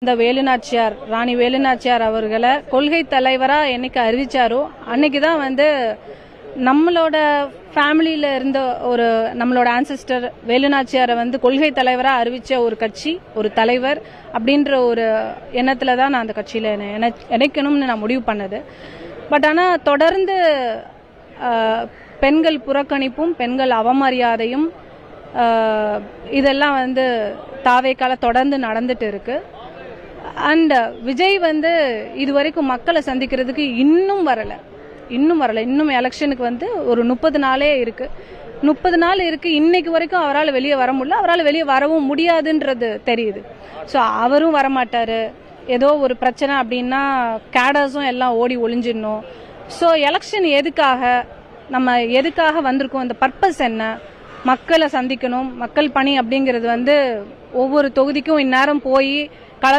இந்த வேலுநாச்சியார் ராணி வேலுநாச்சியார் அவர்களை கொள்கை தலைவரா என்னைக்கு அறிவிச்சாரோ அன்னைக்கு தான் நம்மளோட ஃபேமிலியில இருந்த ஒரு நம்மளோட ஆன்செஸ்டர் வேலுநாச்சியாரை கொள்கை தலைவரா அறிவிச்ச ஒரு கட்சி ஒரு தலைவர் அப்படின்ற ஒரு எண்ணத்துல தான் நான் அந்த கட்சியில இணைக்கணும்னு நான் முடிவு பண்ணது. பட் ஆனால் தொடர்ந்து பெண்கள் புறக்கணிப்பும் பெண்கள் அவமரியாதையும் இதெல்லாம் தாவேக்கால தொடர்ந்து நடந்துட்டு இருக்கு. அண்ட் விஜய் இது வரைக்கும் மக்களை சந்திக்கிறதுக்கு இன்னும் வரல. இன்னும் எலெக்ஷனுக்கு ஒரு 30 நாளே இருக்கு. 30 நாள் இருக்கு. இன்னைக்கு வரைக்கும் அவரால் வெளியே வர முடியல. அவரால் வெளியே வரவும் முடியாதுன்றது தெரியுது. ஸோ அவரும் வரமாட்டாரு. ஏதோ ஒரு பிரச்சனை அப்படின்னா கேடர்ஸும் எல்லாம் ஓடி ஒளிஞ்சிடணும். ஸோ எலெக்ஷன் எதுக்காக வந்திருக்கோம், இந்த பர்பஸ் என்ன? மக்களை சந்திக்கணும். மக்கள் பணி அப்படிங்கிறது ஒவ்வொரு தொகுதிக்கும் இந்நேரம் போய் கள